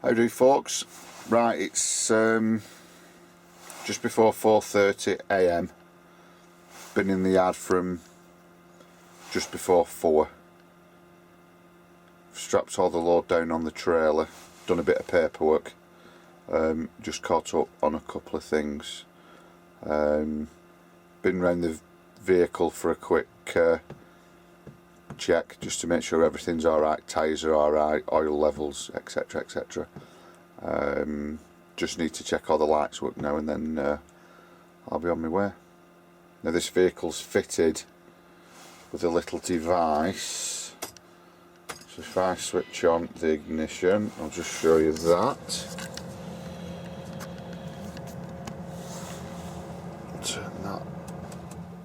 How do folks? Right, it's just before 4:30 AM. Been in the yard from just before 4. Strapped all the load down on the trailer, done a bit of paperwork, just caught up on a couple of things. Been round the vehicle for a quick check just to make sure everything's alright, tyres are alright, oil levels, etc, etc. Just need to check all the lights work now, and then I'll be on my way. Now this vehicle's fitted with a little device, so if I switch on the ignition, I'll just show you that. Turn that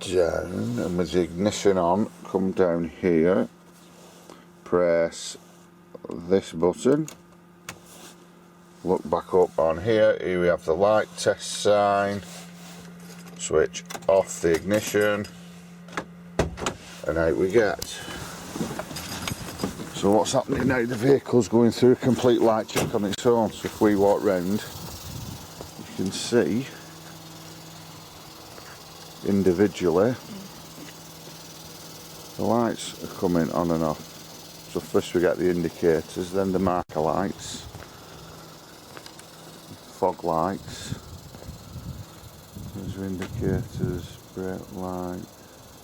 down, and with the ignition on, come down here, press this button, look back up on here we have the light test sign, switch off the ignition, and out we get. So what's happening now, the vehicle's going through a complete light check on its own, so if we walk round you can see individually the lights are coming on and off. So first we get the indicators, then the marker lights, fog lights, there's your indicators, brake light,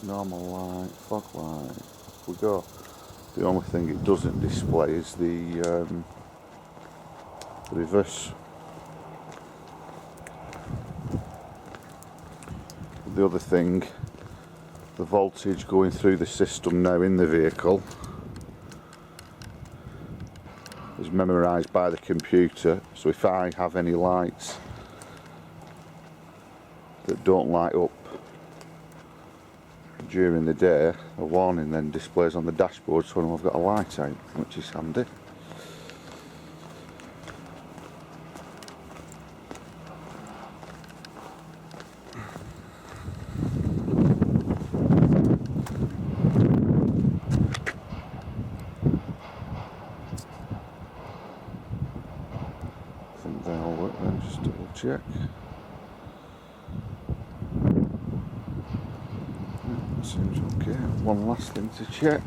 normal light, fog light, off we go. The only thing it doesn't display is the reverse. The other thing, the voltage going through the system now in the vehicle is memorised by the computer, so if I have any lights that don't light up during the day, a warning then displays on the dashboard so I've got a light out, which is handy. I think they all work then, just double check. Seems okay. One last thing to check,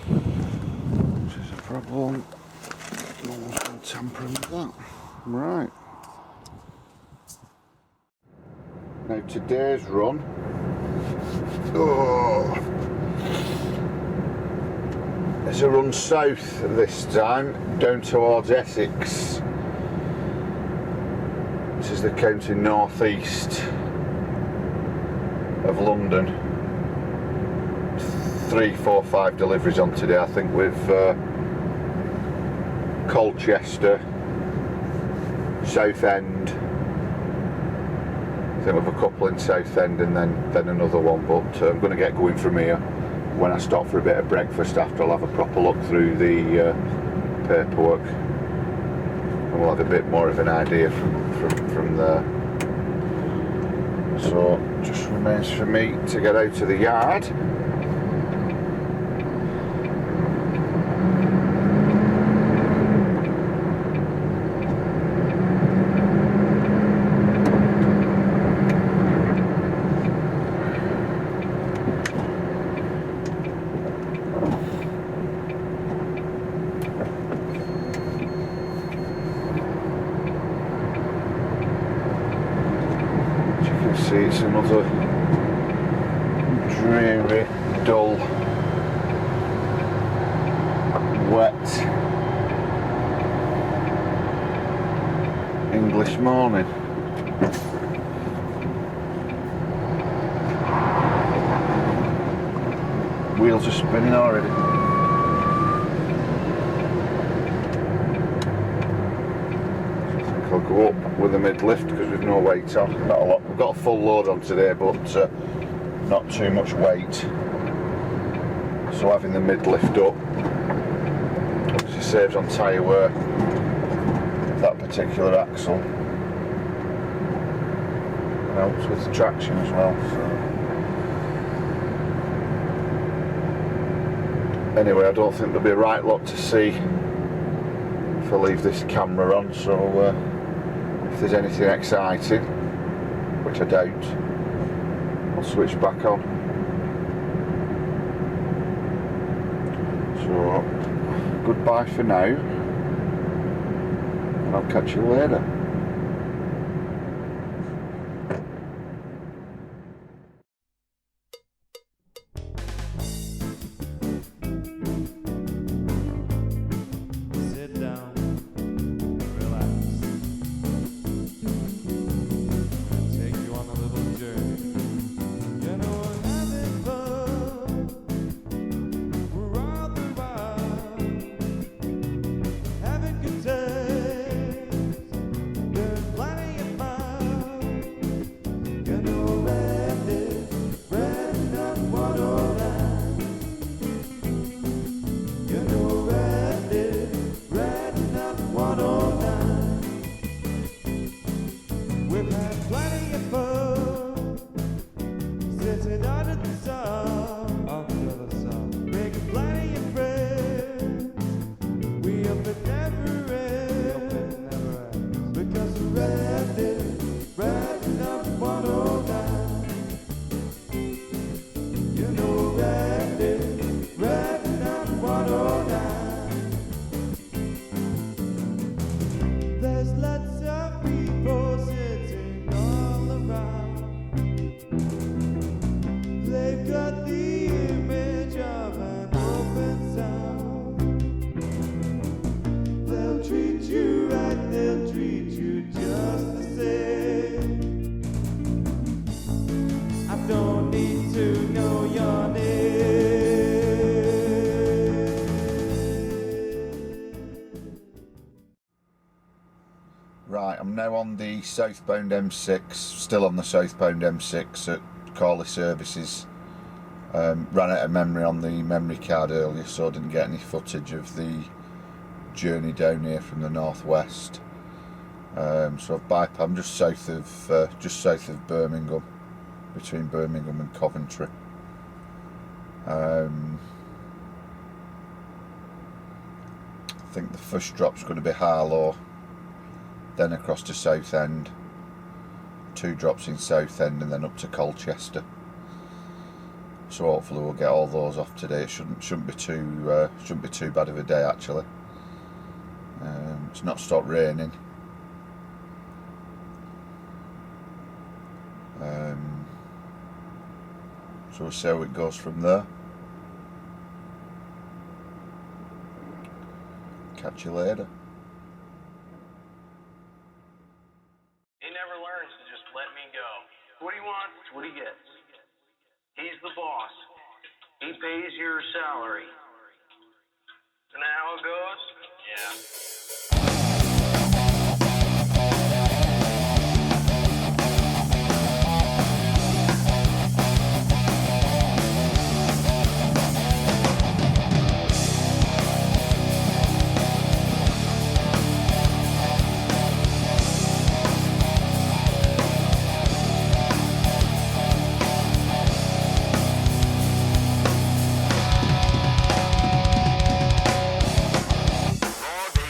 which is a problem. No one's been tampering with that. Right. Now today's run. It's a run south this time, down towards Essex. This is the county northeast of London. 3, 4, 5 deliveries on today, I think, with Colchester, Southend, I think with a couple in Southend, and then another one, but I'm going to get going from here. When I stop for a bit of breakfast after, I'll have a proper look through the paperwork, and we'll have a bit more of an idea from there. So just remains for me to get out of the yard. See, it's another dreary, dull, wet English morning. Wheels are spinning already. I'll go up with a mid-lift because we've no weight on, not a lot. We've got a full load on today, but not too much weight, so having the mid-lift up obviously saves on tyre wear, that particular axle, and helps with the traction as well. So anyway, I don't think there'll be a right lot to see if I leave this camera on, so if there's anything exciting, which I doubt, I'll switch back on. So goodbye for now, and I'll catch you later. Right, I'm now on the southbound M6, still on the southbound M6 at Corley Services. Ran out of memory on the memory card earlier, so I didn't get any footage of the journey down here from the northwest. So I'm just south of Birmingham, between Birmingham and Coventry. I think the first drop's going to be Harlow, then across to Southend, 2 drops in Southend, and then up to Colchester. So hopefully we'll get all those off today. It shouldn't be too bad of a day actually. It's not stopped raining. So we'll see how it goes from there. Catch you later. He never learns to just let me go. What he wants, what he gets. He's the boss. He pays your salary. Isn't that how it goes? Yeah.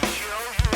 Show you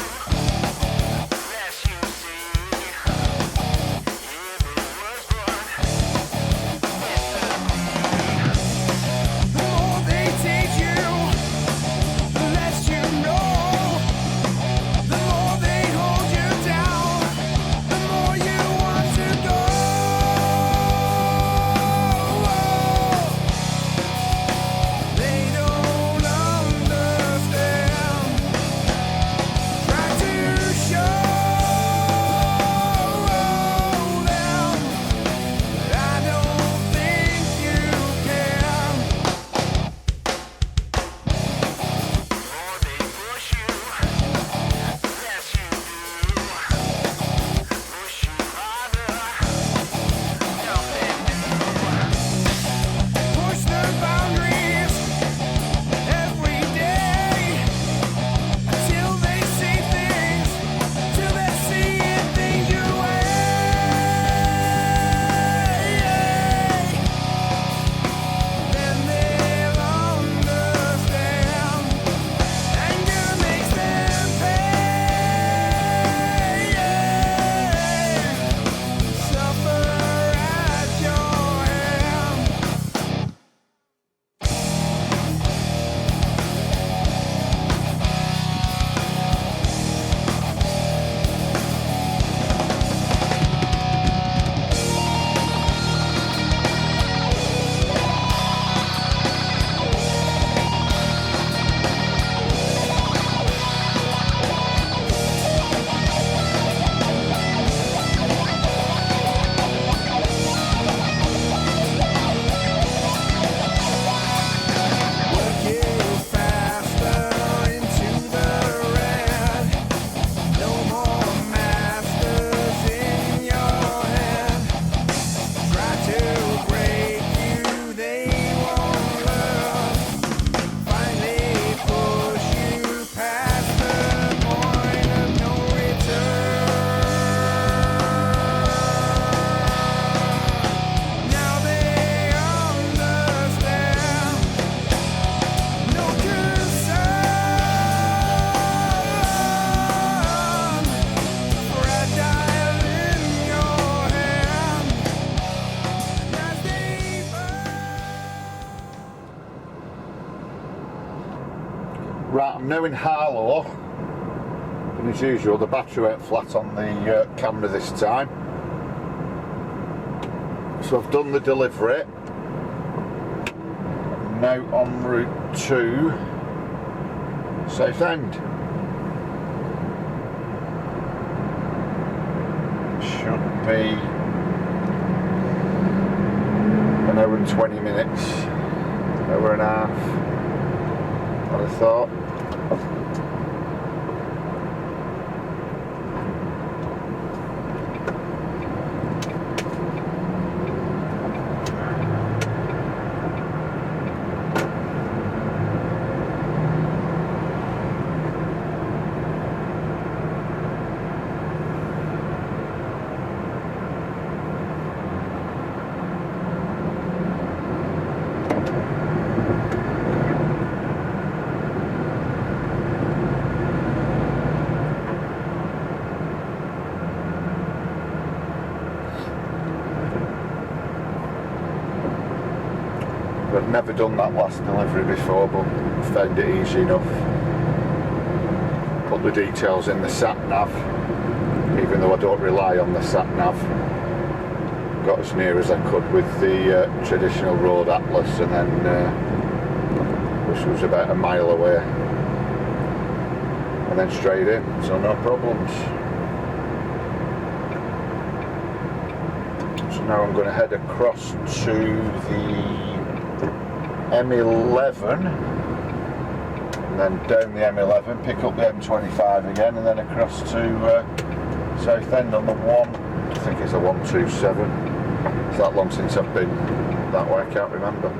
I'm now in Harlow, and as usual the battery went flat on the camera this time. So I've done the delivery. I'm now en route to Southend. Should be an hour and 20 minutes, hour and a half, what I thought. I've never done that last delivery before, but found it easy enough. Put the details in the sat nav, even though I don't rely on the sat nav. Got as near as I could with the traditional road atlas, and then which was about a mile away, and then straight in, so no problems. So now I'm going to head across to the M11, and then down the M11, pick up the M25 again, and then across to Southend on the I think it's a 127. It's that long since I've been that way, I can't remember.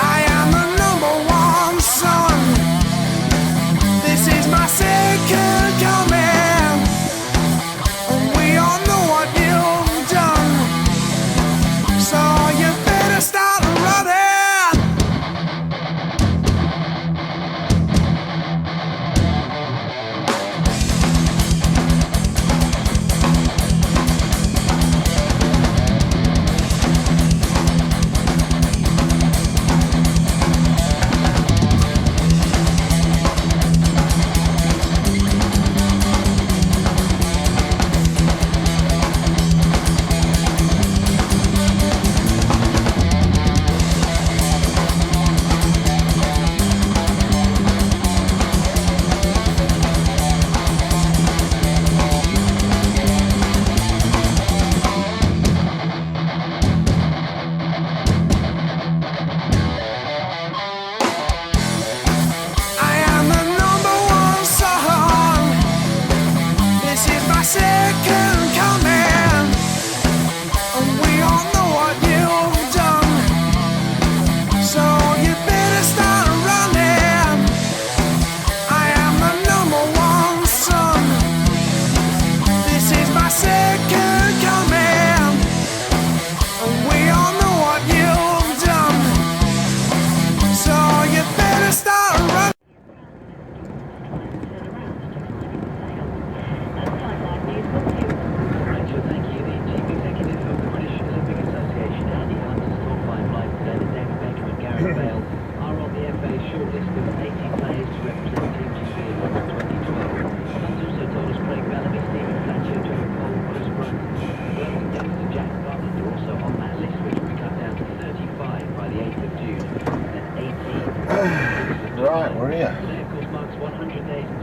I am the number one son. This is my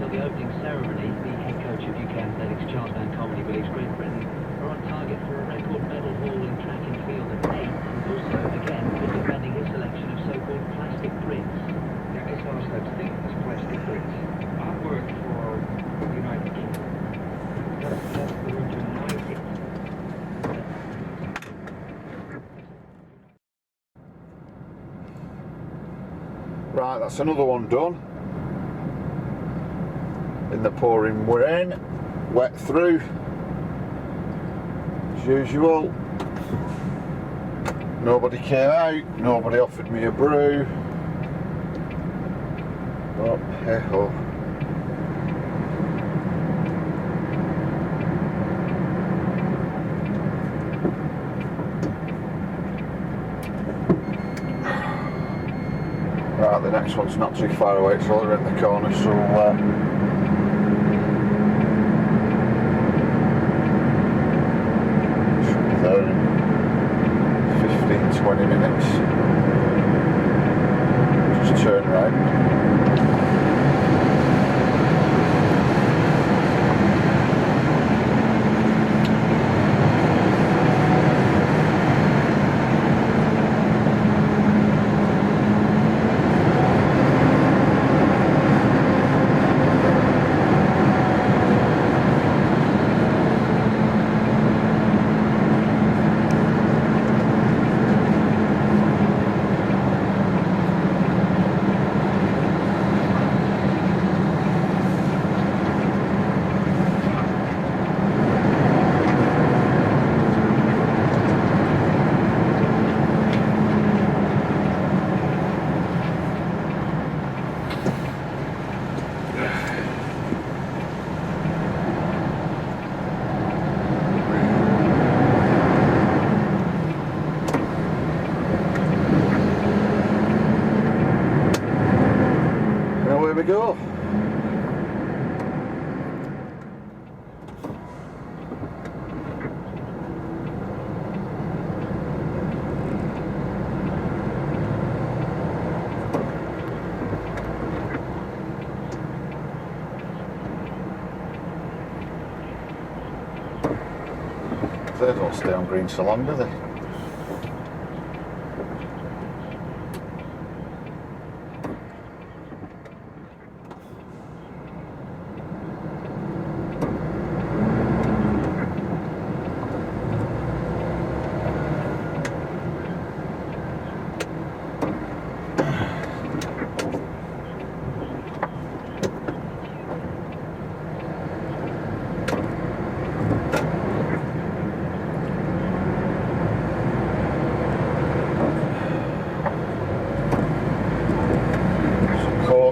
at the opening ceremony, the head coach of UK Athletics, Charles Van Comedy, believes Great Britain are on target for a record medal haul in track and field of 8. Also, again, is defending his selection of so-called plastic bricks. Yeah, it's not such thing as plastic bricks. I work for the United Kingdom. That's the word united. Right, that's another one done. In the pouring rain, wet through, as usual. Nobody came out, nobody offered me a brew. Oh, hey ho. Right, the next one's not too far away, it's all around the corner, so should be there in 15-20 minutes. Just turn round. We go. They don't stay on green so long, do they?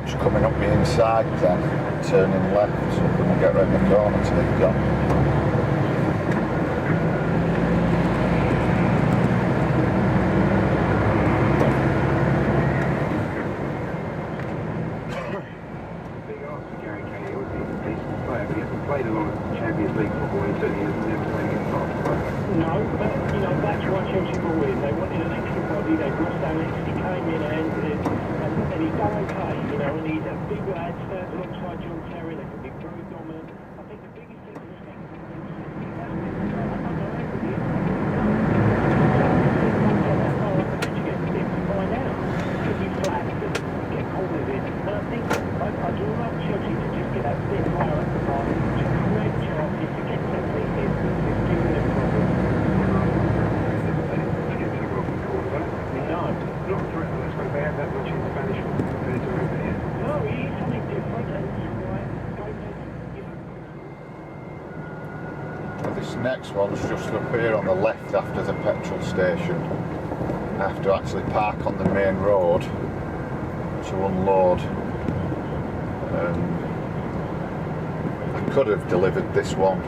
Coming up the inside then, turning left, so we can get round the corner till they've gone. Big ask for Gary Kelly, he would be a decent player, but he hasn't played a lot of Champions League football, he certainly has never played against Arsenal. No, but you know, that's why Chelsea brought him. They wanted an extra body, they brought Alex, he came in and he's done okay, you know, and he's a big lad, stands alongside John Terry, they can be very dominant. I think the biggest thing for him I do love Chelsea to just get that bit higher up the park, to create chances, to get set pieces, it's giving them problems. No. Not a threat, I suppose they have that much in Spanish compared to over here. No, he's something different, and This next one's just up here on the left after the petrol station. I have to actually park on the main road to unload. I could have delivered this one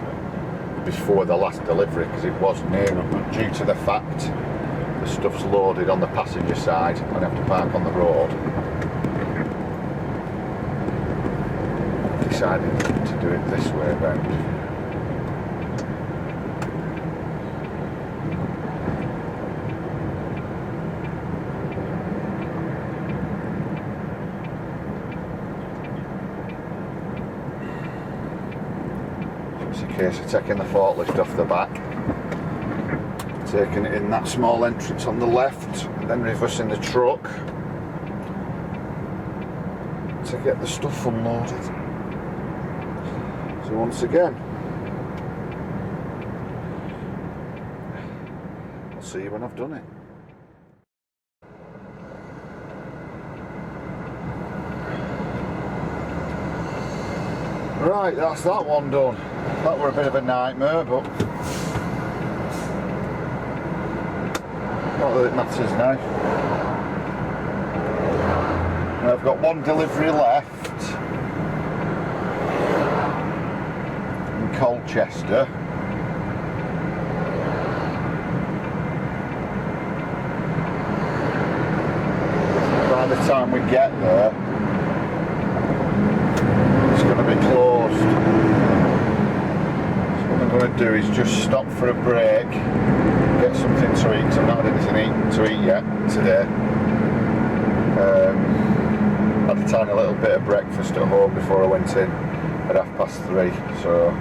before the last delivery because it was nearer, but due to the fact the stuff's loaded on the passenger side and I have to park on the road, I've decided to do it this way around. It's a case of taking the forklift off the back, taking it in that small entrance on the left, and then reversing the truck to get the stuff unloaded. So once again, I'll see you when I've done it. Right, that's that one done. That were a bit of a nightmare, but not that it matters now. Now I've got one delivery left in Colchester. By the time we get there, it's going to be closed. So what I'm going to do is just stop for a break, get something to eat, because I've not had anything to eat yet today. Had a tiny little bit of breakfast at home before I went in at 3:30, so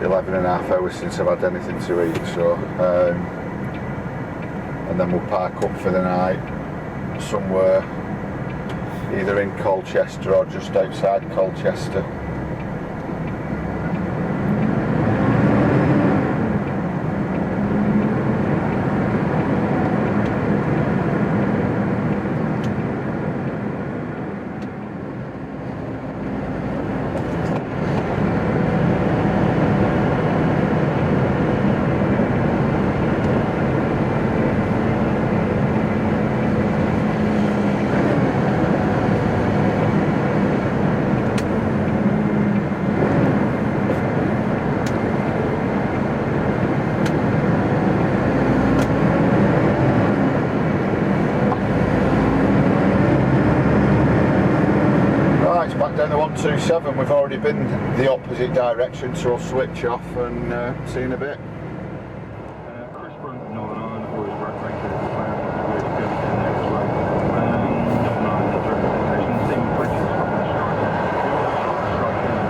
11.5 hours since I've had anything to eat. So and then we'll park up for the night somewhere either in Colchester or just outside Colchester. Down the 127, we've already been the opposite direction, so I'll switch off and see you in a bit. Chris Brunt, Northern Ireland, always worked right through the plan. It's really good down there as well. Northern Ireland's representation, Stephen Bridges from the start.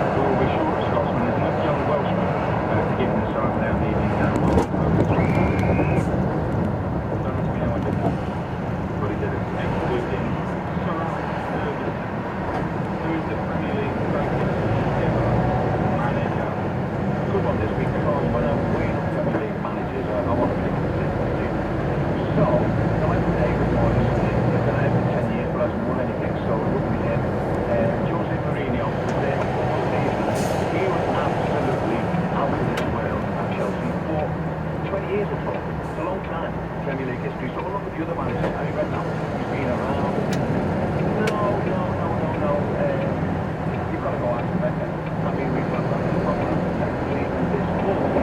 We will be short of Scotsman. There's no young Welshman to give him the start now leading down. I don't know how I did that, but he did it. Excluding Sir Ferguson, who is the Premier League greatest ever manager. Good one this week because when I'm weighing up Premier League managers, I want to pick consistency. So, Glenn David was been there for 10 years but hasn't won anything, so it wouldn't be him. Jose Mourinho was there for 4 seasons. He was absolutely out of this world at Chelsea for 20 years or so. It's a long time, Premier League history. So look at the other managers. Harry Redknapp, he's been around. No. You've got to go after Becca. I mean, we've got that problem. Cleveland is full of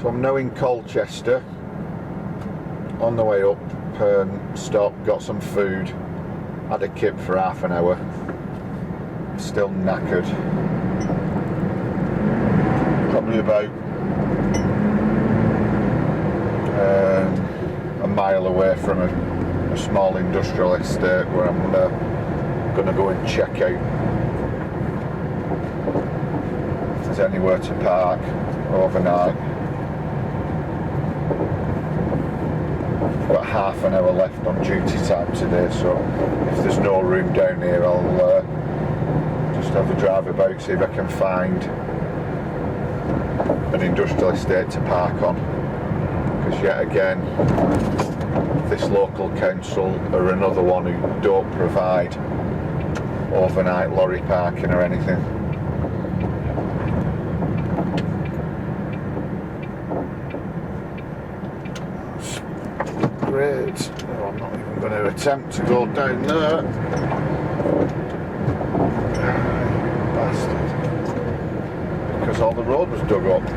So I'm now in Colchester, on the way up, stopped, got some food, had a kip for half an hour, still knackered, probably about a mile away from a small industrial estate where I'm gonna go and check out if there's anywhere to park overnight. got half an hour left on duty time today, so if there's no room down here, I'll just have a drive about, see if I can find an industrial estate to park on, because yet again this local council are another one who don't provide overnight lorry parking or anything. Great. Oh, I'm not even going to attempt to go down there. Bastard. Because all the road was dug up.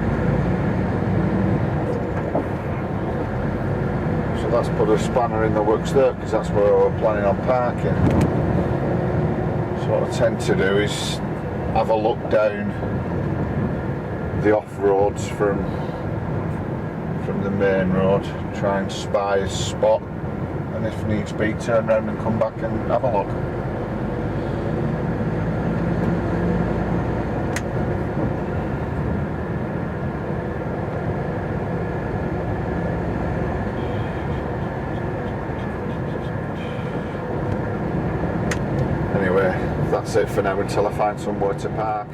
So that's put a spanner in the works there, because that's where we're planning on parking. So what I tend to do is have a look down the off-roads from the main road, try and spy a spot, and if needs be turn around and come back and have a look. Anyway, that's it for now until I find somewhere to park.